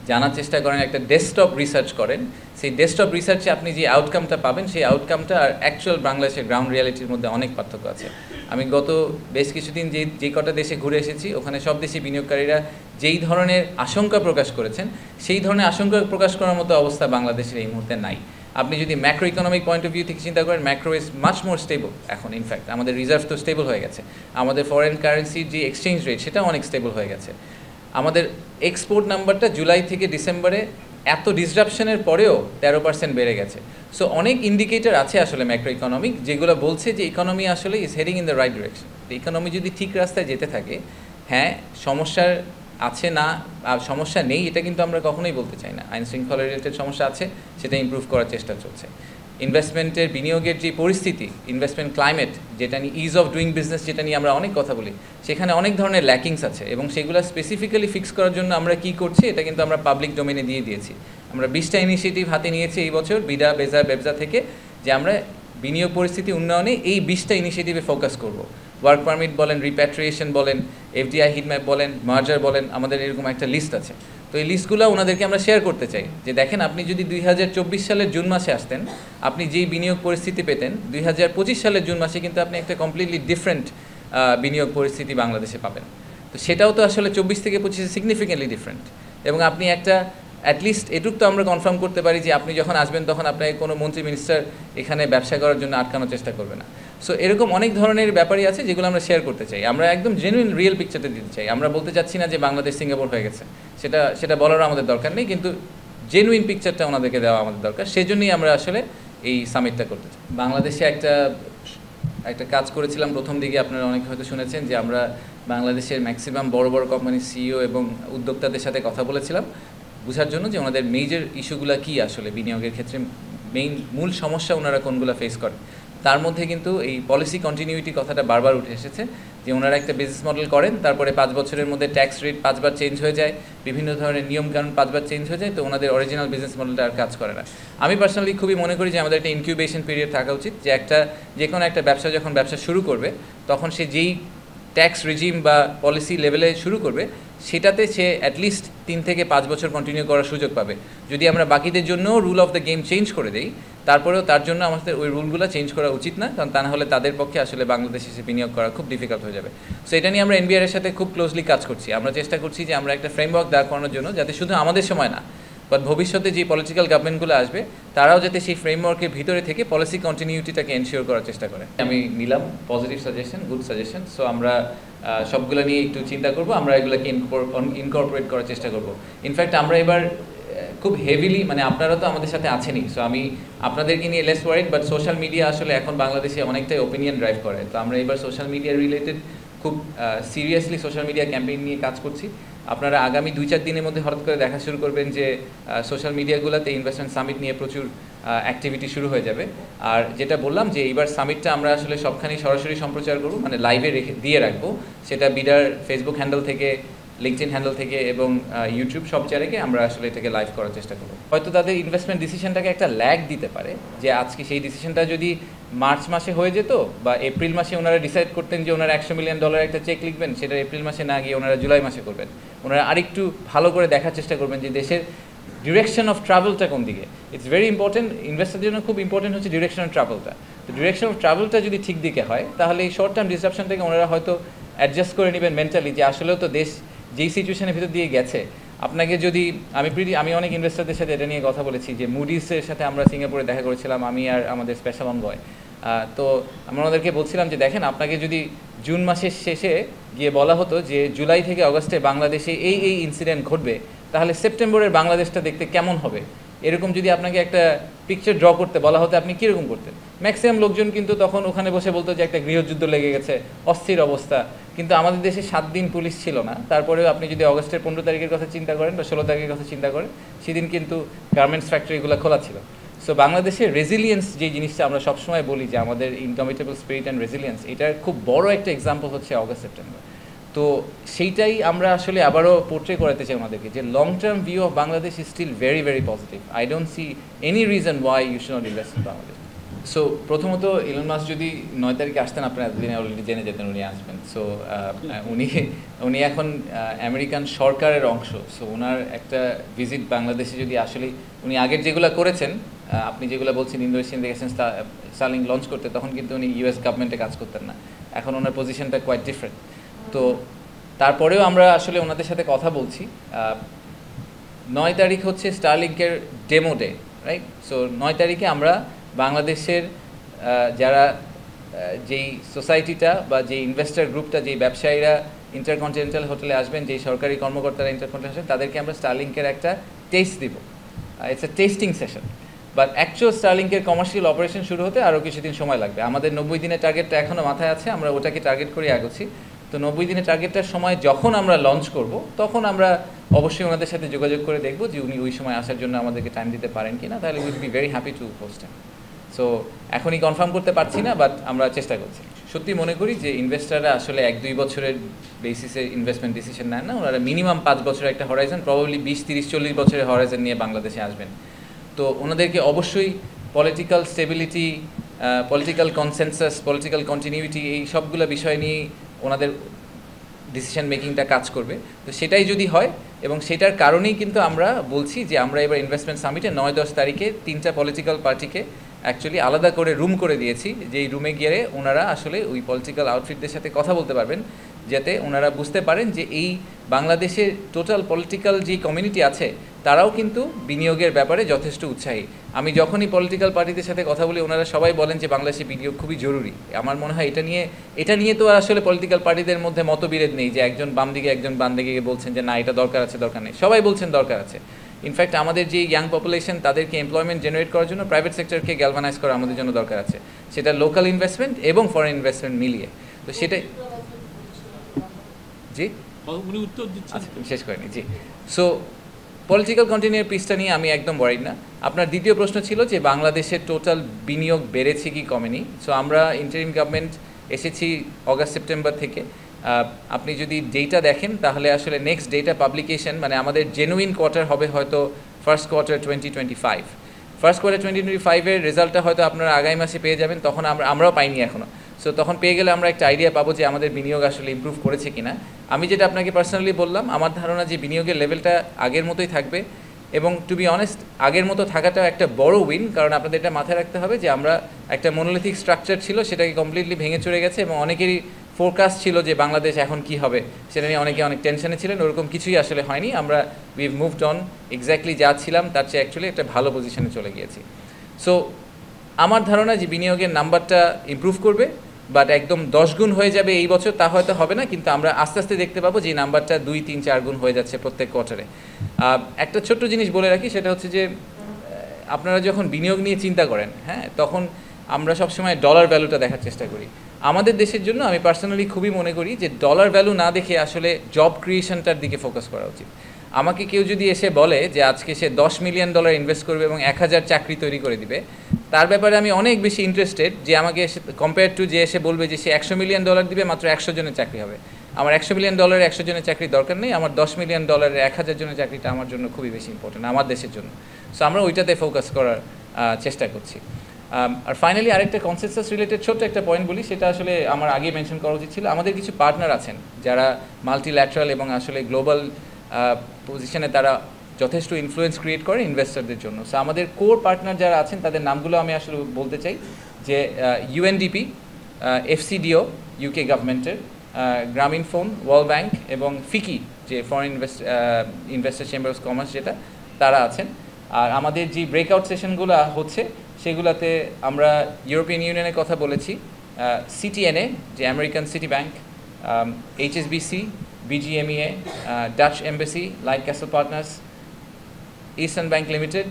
জানার চেষ্টা করেন, একটা ডেস্কটপ রিসার্চ করেন, সেই ডেস্কটপ রিসার্চে আপনি যে আউটকামটা পাবেন সেই আউটকামটা আর অ্যাকচুয়াল বাংলাদেশের গ্রাউন্ড রিয়ালিটির মধ্যে অনেক পার্থক্য আছে। আমি গত বেশ কিছুদিন যে কটা দেশে ঘুরে এসেছি, ওখানে সব দেশি বিনিয়োগকারীরা যেই ধরনের আশঙ্কা প্রকাশ করেছেন, সেই ধরনের আশঙ্কা প্রকাশ করার মতো অবস্থা বাংলাদেশের এই মুহূর্তে নাই। আপনি যদি macro economic point of view থেকে চিন্তা করেন, macro is much more stable এখন। ইনফ্যাক্ট আমাদের রিজার্ভ তো স্টেবল হয়ে গেছে, আমাদের ফরেন কারেন্সির যে এক্সচেঞ্জ রেট সেটাও অনেক স্টেবল হয়ে গেছে। আমাদের এক্সপোর্ট নাম্বারটা জুলাই থেকে ডিসেম্বরে এত ডিসরাপশনের পরেও 13% বেড়ে গেছে। সো অনেক ইন্ডিকেটর আছে আসলে ম্যাক্রো ইকোনমিক, যেগুলো বলছে যে ইকোনমি আসলে is heading in the right direction. Economy যদি ঠিক রাস্তায় যেতে থাকে, হ্যাঁ সমস্যার আছে না সমস্যা নেই এটা কিন্তু আমরা কখনোই বলতে চাই না। আইন শৃঙ্খলা রিলেটেড সমস্যা আছে, সেটা ইমপ্রুভ করার চেষ্টা চলছে। ইনভেস্টমেন্টের বিনিয়োগের যে পরিস্থিতি, ইনভেস্টমেন্ট ক্লাইমেট, যেটা নিয়ে ইজ অফ ডুইং বিজনেস, যেটা নিয়ে আমরা অনেক কথা বলি, সেখানে অনেক ধরনের ল্যাকিংস আছে এবং সেগুলো স্পেসিফিক্যালি ফিক্স করার জন্য আমরা কী করছি এটা কিন্তু আমরা পাবলিক ডোমেনে দিয়ে দিয়েছি। আমরা 20টা ইনিশিয়েটিভ হাতে নিয়েছি এই বছর বিডা, বেজা, বেবজা থেকে, যে আমরা বিনিয়োগ পরিস্থিতি উন্নয়নে এই 20টা ইনিশিয়েটিভে ফোকাস করব। ওয়ার্ক পারমিট বলেন, রিপ্যাট্রিয়েশন বলেন, এফডিআই হিটম্যাপ বলেন, মার্জার বলেন, আমাদের এরকম একটা লিস্ট আছে। তো এই লিস্টগুলো ওনাদেরকে আমরা শেয়ার করতে চাই যে দেখেন, আপনি যদি 2024 সালের জুন মাসে আসতেন, আপনি যেই বিনিয়োগ পরিস্থিতি পেতেন, 2025 সালের জুন মাসে কিন্তু আপনি একটা কমপ্লিটলি ডিফারেন্ট বিনিয়োগ পরিস্থিতি বাংলাদেশে পাবেন। তো সেটাও তো আসলে 24 থেকে 25 সিগনিফিকেন্টলি ডিফারেন্ট। এবং আপনি একটা অ্যাটলিস্ট এটুক তো আমরা কনফার্ম করতে পারি যে আপনি যখন আসবেন তখন আপনাকে কোনো মন্ত্রী মিনিস্টার এখানে ব্যবসা করার জন্য আটকানোর চেষ্টা করবে না। সো এরকম অনেক ধরনের ব্যাপারই আছে যেগুলো আমরা শেয়ার করতে চাই। আমরা একদম জেনুইন রিয়েল পিকচারটা দিতে চাই। আমরা বলতে চাচ্ছি না যে বাংলাদেশ সিঙ্গাপুর হয়ে গেছে, সেটা বলারও আমাদের দরকার নেই, কিন্তু জেনুইন পিকচারটা ওনাদেরকে দেওয়া আমাদের দরকার। সেজন্যই আমরা আসলে এই সামিটটা করতে চাই। বাংলাদেশে একটা কাজ করেছিলাম প্রথম দিকে, আপনারা অনেকে হয়তো শুনেছেন যে আমরা বাংলাদেশের ম্যাক্সিমাম বড় কোম্পানির সিইও এবং উদ্যোক্তাদের সাথে কথা বলেছিলাম বোঝার জন্য যে ওনাদের মেজর ইস্যুগুলো কী, আসলে বিনিয়োগের ক্ষেত্রে মূল সমস্যা ওনারা কোনগুলো ফেস করেন। তার মধ্যে কিন্তু এই পলিসি কন্টিনিউইটি কথাটা বারবার উঠে এসেছে, যে ওনারা একটা বিজনেস মডেল করেন, তারপরে 5 বছরের মধ্যে ট্যাক্স রেট 5 বার চেঞ্জ হয়ে যায়, বিভিন্ন ধরনের নিয়মকানুন 5 বার চেঞ্জ হয়ে যায়, তো ওনাদের অরিজিনাল বিজনেস মডেলটা আর কাজ করে না। আমি পার্সোনালি খুবই মনে করি যে আমাদের একটা ইনকিউবেশন পিরিয়ড থাকা উচিত, যে কোনো একটা ব্যবসা যখন ব্যবসা শুরু করবে তখন সে যেই ট্যাক্স রিজিম বা পলিসি লেভেলে শুরু করবে সেটাতে সে অ্যাটলিস্ট 3 থেকে 5 বছর কন্টিনিউ করার সুযোগ পাবে। যদি আমরা বাকিদের জন্য rule of the game change করে দেই, তারপরেও তার জন্য আমাদের ওই রুলগুলো চেঞ্জ করা উচিত না, কারণ তা না হলে তাদের পক্ষে আসলে বাংলাদেশে এসে বিনিয়োগ করা খুব ডিফিকাল্ট হয়ে যাবে। সো এটা নিয়ে আমরা এনবিআর এর সাথে খুব ক্লোজলি কাজ করছি। আমরা চেষ্টা করছি যে আমরা একটা ফ্রেমওয়ার্ক দাঁড় করানোর জন্য, যাতে শুধু আমাদের সময় না বাট ভবিষ্যতে যে পলিটিক্যাল গভর্নমেন্টগুলো আসবে তারাও যাতে সেই ফ্রেমওয়ার্কের ভিতরে থেকে পলিসি কন্টিনিউটিটাকে এনশিওর করার চেষ্টা করে। আমি নিলাম positive suggestion, good suggestion. So আমরা সবগুলো নিয়ে একটু চিন্তা করব, আমরা এগুলোকে ইনকর্পোরেট করার চেষ্টা করব। ইনফ্যাক্ট আমরা এবার খুব হেভিলি, মানে আপনারা তো আমাদের সাথে আছেনই, সো আমি আপনাদেরকে নিয়ে less worried, but social media আসলে এখন বাংলাদেশে অনেকটাই ওপিনিয়ন ড্রাইভ করে। তো আমরা এবার সোশ্যাল মিডিয়া রিলেটেড খুব সিরিয়াসলি সোশ্যাল মিডিয়া ক্যাম্পেইন নিয়ে কাজ করছি। আপনারা আগামী 2-4 দিনের মধ্যে হঠাৎ করে দেখা শুরু করবেন যে সোশ্যাল মিডিয়াগুলোতে ইনভেস্টমেন্ট সামিট নিয়ে প্রচুর অ্যাক্টিভিটি শুরু হয়ে যাবে। আর যেটা বললাম যে এইবার সামিটটা আমরা আসলে সবখানেই সরাসরি সম্প্রচার করব, মানে লাইভে দিয়ে রাখবো, সেটা বিডার ফেসবুক হ্যান্ডেল থেকে, লিঙ্কডইন হ্যান্ডেল থেকে এবং ইউটিউব সব জায়গায় আমরা আসলে এটাকে লাইভ করার চেষ্টা করব। হয়তো তাদের ইনভেস্টমেন্ট ডিসিশনটাকে একটা ল্যাগ দিতে পারে, যে আজকে সেই ডিসিশনটা যদি মার্চ মাসে হয়ে যেত বা এপ্রিল মাসে ওনারা ডিসাইড করতেন যে ওনারা $100 মিলিয়ন একটা চেক লিখবেন, সেটা এপ্রিল মাসে না গিয়ে ওনারা জুলাই মাসে করবেন। ওনারা আরেকটু ভালো করে দেখার চেষ্টা করবেন যে দেশের ডিরেকশন অফ ট্রাভেলটা কোন দিকে। ইটস ভেরি ইম্পর্টেন্ট, ইনভেস্টারদের জন্য খুব ইম্পর্টেন্ট হচ্ছে ডিরেকশন অফ ট্রাভেলটা। তো ডিরেকশন অফ ট্রাভেলটা যদি ঠিক দিকে হয়, তাহলে এই শর্ট টার্ম ডিসরাপশন থেকে ওনারা হয়তো অ্যাডজাস্ট করে নেবেন মেন্টালি, যে আসলেও তো দেশ যেই সিচুয়েশনের ভিতর দিয়ে গেছে, আপনাকে যদি আমি অনেক ইনভেস্টারদের সাথে এটা নিয়ে কথা বলেছি, যে মুডিসের সাথে আমরা সিঙ্গাপুরে দেখা করেছিলাম, আমি আর আমাদের স্পেশাল অনবয়। তো আমরা ওনাদেরকে বলছিলাম যে দেখেন, আপনাকে যদি জুন মাসের শেষে গিয়ে বলা হতো যে জুলাই থেকে অগস্টে বাংলাদেশে এই ইনসিডেন্ট ঘটবে, তাহলে সেপ্টেম্বরের বাংলাদেশটা দেখতে কেমন হবে, এরকম যদি আপনাকে একটা পিকচার ড্র করতে বলা হতো, আপনি কীরকম করতেন? ম্যাক্সিমাম লোকজন কিন্তু তখন ওখানে বসে বলতো যে একটা গৃহযুদ্ধ লেগে গেছে, অস্থির অবস্থা। কিন্তু আমাদের দেশে 7 দিন পুলিশ ছিল না, তারপরেও আপনি যদি অগস্টের 15 তারিখের কথা চিন্তা করেন বা 16 তারিখের কথা চিন্তা করেন, সেদিন কিন্তু গার্মেন্টস ফ্যাক্টরিগুলো খোলা ছিল। সো বাংলাদেশের রেজিলিয়েন্স যে জিনিসটা আমরা সবসময় বলি যে আমাদের ইনকমিটেবল স্পিরিট অ্যান্ড রেজিলিয়েন্স, এটার খুব বড় একটা এক্সাম্পল হচ্ছে অগস্ট সেপ্টেম্বর। তো সেইটাই আমরা আসলে আবারও পোর্ট্রে করাতে চাই আমাদেরকে, যে long term view of Bangladesh is still very very positive. I don't see any reason why you should not invest in Bangladesh. So প্রথমত ইলন মাস্ক যদি 9 তারিখে আসতেন, আপনারা এতদিনে অলরেডি জেনে যেতেন উনি আসবেন। সো উনি এখন আমেরিকান সরকারের অংশ। সো ওনার একটা ভিজিট বাংলাদেশে যদি আসলে উনি আগের যেগুলো করেছেন, আপনি যেগুলো বলছেন ইন্দোনেশিয়ান দেখেছেন স্টারলিংক লঞ্চ করতে, তখন কিন্তু উনি ইউএস গভর্নমেন্টে কাজ করতেন না, এখন ওনার পজিশনটা কোয়াইট ডিফারেন্ট। তো তারপরেও আমরা আসলে ওনাদের সাথে কথা বলছি। 9 তারিখ হচ্ছে স্টারলিংকের ডেমো ডে, রাইট? সো 9 তারিখে আমরা বাংলাদেশের যারা যেই সোসাইটিটা বা যেই ইনভেস্টার গ্রুপটা, যেই ব্যবসায়ীরা ইন্টারকন্টিনেন্টাল হোটেলে আসবেন, যেই সরকারি কর্মকর্তারা ইন্টারকন্টিনেন্টাল আসবেন, তাদেরকে আমরা স্টারলিংকের একটা টেস্ট দিব। It's a testing session, but actual স্টারলিংকের কমার্শিয়াল অপারেশন শুরু হতে আরও কিছুদিন সময় লাগবে। আমাদের 90 দিনের টার্গেটটা এখনও মাথায় আছে, আমরা ওটাকে টার্গেট করে আগাচ্ছি। তো 90 দিনের টার্গেটটার সময় যখন আমরা লঞ্চ করব, তখন আমরা অবশ্যই ওনাদের সাথে যোগাযোগ করে দেখব যে উনি ওই সময় আসার জন্য আমাদেরকে টাইম দিতে পারেন কি না, তাহলে will be very happy to host him. So এখনই কনফার্ম করতে পারছি না, বাট আমরা চেষ্টা করছি। সত্যি মনে করি যে ইনভেস্টাররা আসলে 1-2 বছরের বেসিসে ইনভেস্টমেন্ট ডিসিশন নেন না, ওনারা মিনিমাম 5 বছরের একটা হরাইজন, প্রবাবলি 20-30-40 বছরের হরাইজন নিয়ে বাংলাদেশে আসবেন। তো ওনাদেরকে অবশ্যই political stability, political consensus, political continuity, এই সবগুলো বিষয় নিয়ে ওনাদের ডিসিশন মেকিংটা কাজ করবে। তো সেটাই যদি হয়, এবং সেটার কারণেই কিন্তু আমরা বলছি যে আমরা এবার ইনভেস্টমেন্ট সামিটে 9-10 তারিখে 3টা পলিটিক্যাল পার্টিকে অ্যাকচুয়ালি আলাদা করে রুম করে দিয়েছি, যেই রুমে গিয়ে ওনারা আসলে ওই পলিটিক্যাল আউটফিটদের সাথে কথা বলতে পারবেন, যাতে ওনারা বুঝতে পারেন যে এই বাংলাদেশের টোটাল পলিটিক্যাল যে কমিউনিটি আছে, তারাও কিন্তু বিনিয়োগের ব্যাপারে যথেষ্ট উৎসাহী। আমি যখনই পলিটিক্যাল পার্টিদের সাথে কথা বলি, ওনারা সবাই বলেন যে বাংলাদেশে বিনিয়োগ খুবই জরুরি। আমার মনে হয় এটা নিয়ে তো আসলে পলিটিক্যাল পার্টিদের মধ্যে মতবিরোধ নেই, যে একজন বাম দিকে একজন বাম দিকে বলছেন যে না এটা দরকার আছে, দরকার নেই, সবাই বলছেন দরকার আছে। ইনফ্যাক্ট আমাদের যে ইয়াং পপুলেশন, তাদেরকে এমপ্লয়মেন্ট জেনারেট করার জন্য প্রাইভেট সেক্টরকে গ্যালভানাইজ করা আমাদের জন্য দরকার আছে, সেটা লোকাল ইনভেস্টমেন্ট এবং ফরেন ইনভেস্টমেন্ট মিলিয়ে। তো সেটাই, জি উনি উত্তর দিচ্ছেন, আচ্ছা শেষ করেনি। জি, সো পলিটিক্যাল কন্টিনিউর পিসটা নিয়ে আমি একদম ওয়ারিড না। আপনার দ্বিতীয় প্রশ্ন ছিল যে বাংলাদেশের টোটাল বিনিয়োগ বেড়েছে কি কমেনি। সো আমরা ইন্টারিম গভর্নমেন্ট এসেছি অগাস্ট সেপ্টেম্বর থেকে। আপনি যদি ডেটা দেখেন, তাহলে আসলে নেক্সট ডেটা পাবলিকেশন, মানে আমাদের জেনুইন কোয়ার্টার হবে হয়তো ফার্স্ট কোয়ার্টার 2025। ফার্স্ট কোয়ার্টার 2025-এর রেজাল্টটা হয়তো আপনারা আগামী মাসে পেয়ে যাবেন, তখন আমরাও পাইনি এখনও। সো তখন পেয়ে গেলে আমরা একটা আইডিয়া পাবো যে আমাদের বিনিয়োগ আসলে ইমপ্রুভ করেছে কিনা। আমি যেটা আপনাকে পার্সোনালি বললাম, আমার ধারণা যে বিনিয়োগের লেভেলটা আগের মতোই থাকবে, এবং টু বি অনেস্ট আগের মতো থাকাটাও একটা বড় উইন, কারণ আপনাদের এটা মাথায় রাখতে হবে যে আমরা একটা মনোলিথিক স্ট্রাকচার ছিল, সেটাকে কমপ্লিটলি ভেঙে চড়ে গেছে, এবং অনেকেরই ফোরকাস্ট ছিল যে বাংলাদেশ এখন কি হবে, সেটা নিয়ে অনেকে অনেক টেনশনে ছিলেন। ওরকম কিছুই আসলে হয়নি, আমরা উই মুভড অন, এক্স্যাক্টলি যা ছিলাম তার চেয়ে অ্যাকচুয়ালি একটা ভালো পজিশনে চলে গিয়েছি। সো আমার ধারণা যে বিনিয়োগের নাম্বারটা ইমপ্রুভ করবে, বাট একদম 10 গুণ হয়ে যাবে এই বছর তা হয়তো হবে না, কিন্তু আমরা আস্তে আস্তে দেখতে পাবো যে নাম্বারটা 2, 3, 4 গুণ হয়ে যাচ্ছে প্রত্যেক কোয়ার্টারে। একটা ছোট্ট জিনিস বলে রাখি, সেটা হচ্ছে যে আপনারা যখন বিনিয়োগ নিয়ে চিন্তা করেন, হ্যাঁ, তখন আমরা সবসময় ডলার ভ্যালুটা দেখার চেষ্টা করি। আমাদের দেশের জন্য আমি পার্সোনালি খুবই মনে করি যে ডলার ভ্যালু না দেখে আসলে জব ক্রিয়েশনটার দিকে ফোকাস করা উচিত। আমাকে কেউ যদি এসে বলে যে আজকে সে $10 মিলিয়ন ইনভেস্ট করবে এবং 1000 চাকরি তৈরি করে দিবে, তার ব্যাপারে আমি অনেক বেশি ইন্টারেস্টেড যে আমাকে এসে কম্পেয়ার টু যে এসে বলবে যে সে $100 মিলিয়ন দিবে, মাত্র 100 জনের চাকরি হবে। আমার $100 মিলিয়ন 100 জনের চাকরি দরকার নেই, আমার $10 মিলিয়ন 1000 জনের চাকরিটা আমার জন্য খুবই বেশি ইম্পর্টেন্ট আমার দেশের জন্য। সো আমরা ওইটাতে ফোকাস করার চেষ্টা করছি। আর ফাইনালি আরেকটা কনসেনসাস রিলেটেড ছোট্ট একটা পয়েন্ট বলি, সেটা আসলে আমার আগে মেনশন করা উচিত ছিল। আমাদের কিছু পার্টনার আছেন যারা মাল্টিল্যাটারাল এবং আসলে গ্লোবাল পজিশনে তারা যথেষ্ট ইনফ্লুয়েন্স ক্রিয়েট করে ইনভেস্টরদের জন্য। সো আমাদের কোর পার্টনার যারা আছেন তাদের নামগুলো আমি আসলে বলতে চাই, যে UNDP, FCDO ইউকে গভর্নমেন্টের, গ্রামীণ ফোন, ওয়ার্ল্ড ব্যাংক এবং ফিকি যে foreign investor chamber of commerce যেটা, তারা আছেন। আর আমাদের যে ব্রেকআউট সেশনগুলো হচ্ছে সেগুলোতে আমরা ইউরোপিয়ান ইউনিয়নের কথা বলেছি, CTNA যে American City Bank, HSBC, BGMEA, Dutch embassy, Light Castle Partners, Eastern Bank Limited,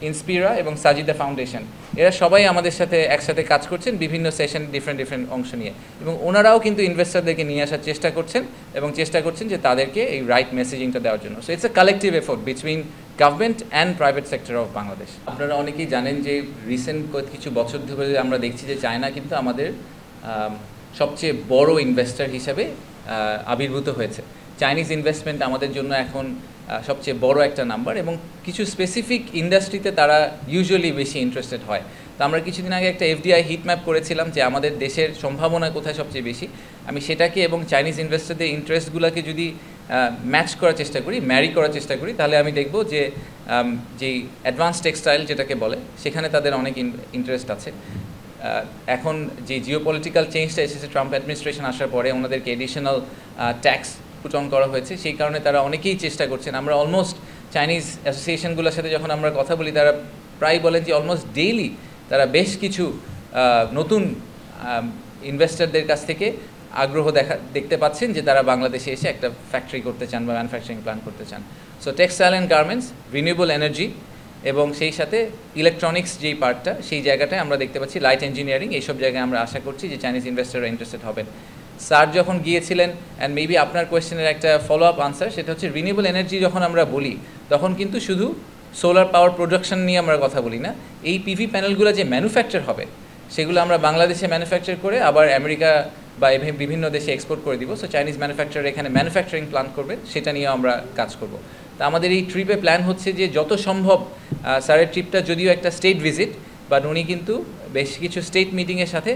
Inspira এবং সাজিদা ফাউন্ডেশন, এরা সবাই আমাদের সাথে একসাথে কাজ করছেন বিভিন্ন সেশন ডিফারেন্ট অংশ নিয়ে, এবং ওনারাও কিন্তু ইনভেস্টরদেরকে নিয়ে আসার চেষ্টা করছেন এবং চেষ্টা করছেন যে তাদেরকে এই রাইট মেসেজিংটা দেওয়ার জন্য। So it's a collective effort between government and private sector of Bangladesh. আপনারা অনেকেই জানেন যে রিসেন্ট কিছু বছর ধরে আমরা দেখছি যে চায়না কিন্তু আমাদের সবচেয়ে বড় ইনভেস্টর হিসাবে আবির্ভূত হয়েছে। চাইনিজ ইনভেস্টমেন্ট আমাদের জন্য এখন সবচেয়ে বড় একটা নাম্বার, এবং কিছু স্পেসিফিক ইন্ডাস্ট্রিতে তারা ইউজুয়ালি বেশি ইন্টারেস্টেড হয়। তো আমরা কিছুদিন আগে একটা FDI হিট ম্যাপ করেছিলাম যে আমাদের দেশের সম্ভাবনা কোথায় সবচেয়ে বেশি। আমি সেটাকে এবং চাইনিজ ইনভেস্টরদের ইন্টারেস্টগুলোকে যদি ম্যাচ করার চেষ্টা করি, ম্যারি করার চেষ্টা করি, তাহলে আমি দেখব যে যেই অ্যাডভান্স টেক্সটাইল যেটাকে বলে সেখানে তাদের অনেক ইন্টারেস্ট আছে। এখন যে জিওপলিটিক্যাল চেঞ্জটা এসেছে ট্রাম্প অ্যাডমিনিস্ট্রেশন আসার পরে, ওনাদেরকে এডিশনাল ট্যাক্স পুট অন করা হয়েছে, সেই কারণে তারা অনেকেই চেষ্টা করছেন। আমরা অলমোস্ট চাইনিজ অ্যাসোসিয়েশনগুলোর সাথে যখন আমরা কথা বলি, তারা প্রায় বলেন যে অলমোস্ট ডেইলি তারা বেশ কিছু নতুন ইনভেস্টরদের কাছ থেকে আগ্রহ দেখতে পাচ্ছেন যে তারা বাংলাদেশে এসে একটা ফ্যাক্টরি করতে চান বা ম্যানুফ্যাকচারিং প্ল্যান করতে চান। So textile and garments, renewable energy এবং সেই সাথে ইলেকট্রনিক্স যেই পার্টটা, সেই জায়গাটায় আমরা দেখতে পাচ্ছি, লাইট ইঞ্জিনিয়ারিং, এইসব জায়গায় আমরা আশা করছি যে চাইনিজ ইনভেস্টররা ইন্টারেস্টেড হবেন। স্যার যখন গিয়েছিলেন, অ্যান্ড মেবি আপনার কোয়েশ্চেনের একটা ফলো আপ আনসার, সেটা হচ্ছে রিনিউয়েবল এনার্জি যখন আমরা বলি তখন কিন্তু শুধু সোলার পাওয়ার প্রোডাকশন নিয়ে আমরা কথা বলি না। এই পিভি প্যানেলগুলো যে ম্যানুফ্যাকচার হবে সেগুলো আমরা বাংলাদেশে ম্যানুফ্যাকচার করে আবার আমেরিকা বা বিভিন্ন দেশে এক্সপোর্ট করে দিব। সো চাইনিজ ম্যানুফ্যাকচারার এখানে ম্যানুফ্যাকচারিং প্ল্যান করবে, সেটা নিয়েও আমরা কাজ করব। তা আমাদের এই ট্রিপে প্ল্যান হচ্ছে যে যত সম্ভব, স্যারের ট্রিপটা যদিও একটা স্টেট ভিজিট, বাট উনি কিন্তু বেশ কিছু স্টেট মিটিংয়ের সাথে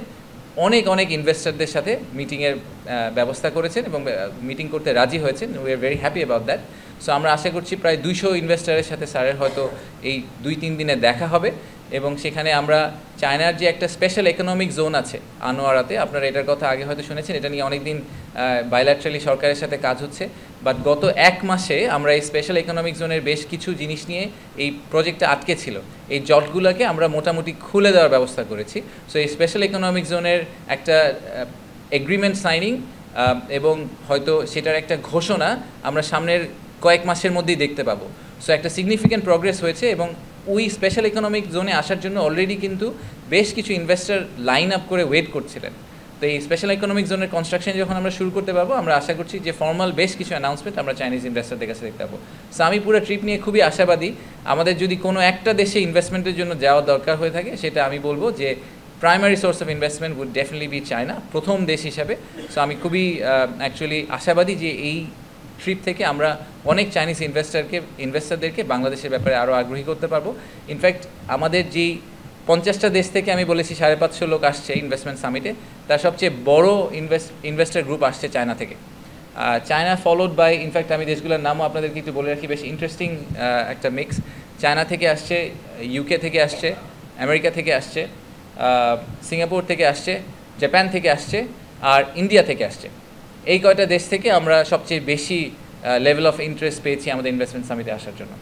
অনেক ইনভেস্টরদের সাথে মিটিংয়ের ব্যবস্থা করেছেন এবং মিটিং করতে রাজি হয়েছেন। We are very happy about that. So আমরা আশা করছি প্রায় 200 ইনভেস্টরের সাথে স্যারের হয়তো এই 2-3 দিনে দেখা হবে, এবং সেখানে আমরা চায়নার যে একটা স্পেশাল ইকোনমিক জোন আছে আনোয়ারাতে, আপনারা এটার কথা আগে হয়তো শুনেছেন, এটা নিয়ে অনেক দিন বাইল্যাটারালি সরকারের সাথে কাজ হচ্ছে, বাট গত 1 মাসে আমরা এই স্পেশাল ইকোনমিক জোনের বেশ কিছু জিনিস নিয়ে এই প্রজেক্টটা আটকে ছিল, এই জটগুলোকে আমরা মোটামুটি খুলে দেওয়ার ব্যবস্থা করেছি। সো এই স্পেশাল ইকোনমিক জোনের একটা এগ্রিমেন্ট সাইনিং এবং হয়তো সেটার একটা ঘোষণা আমরা সামনের কয়েক মাসের মধ্যেই দেখতে পাবো। সো একটা সিগনিফিক্যান্ট প্রগ্রেস হয়েছে, এবং ওই স্পেশাল ইকোনমিক জোনে আসার জন্য অলরেডি কিন্তু বেশ কিছু ইনভেস্টর লাইন আপ করে ওয়েট করছিলেন। তো এই স্পেশাল ইকোনমিক জোনের কনস্ট্রাকশন যখন আমরা শুরু করতে পারবো, আমরা আশা করছি যে ফর্মাল বেশ কিছু অ্যানাউন্সমেন্ট আমরা চাইনিজ ইনভেস্টরদের কাছে দেখতে পাবো। সো আমি পুরো ট্রিপ নিয়ে খুবই আশাবাদী। আমাদের যদি কোনো একটা দেশে ইনভেস্টমেন্টের জন্য যাওয়া দরকার হয়ে থাকে, সেটা আমি বলবো যে primary source of investment would definitely be China, প্রথম দেশ হিসাবে। সো আমি খুবই অ্যাকচুয়ালি আশাবাদী যে এই ট্রিপ থেকে আমরা অনেক চাইনিজ ইনভেস্টরদেরকে বাংলাদেশের ব্যাপারে আরও আগ্রহী করতে পারবো। ইনফ্যাক্ট আমাদের যেই 50টা দেশ থেকে আমি বলেছি 550 লোক আসছে ইনভেস্টমেন্ট সামিটে, তার সবচেয়ে বড় ইনভেস্টর গ্রুপ আসছে চায়না থেকে। চায়না ফলোড বাই, ইনফ্যাক্ট আমি দেশগুলোর নামও আপনাদেরকে একটু বলে রাখি, বেশ ইন্টারেস্টিং একটা মিক্স। চায়না থেকে আসছে, ইউকে থেকে আসছে, আমেরিকা থেকে আসছে, সিঙ্গাপুর থেকে আসছে, জাপান থেকে আসছে, আর ইন্ডিয়া থেকে আসছে। এই কয়টা দেশ থেকে আমরা সবচেয়ে বেশি লেভেল অফ ইন্টারেস্ট পেয়েছি আমাদের ইনভেস্টমেন্ট সামিটে আসার জন্য।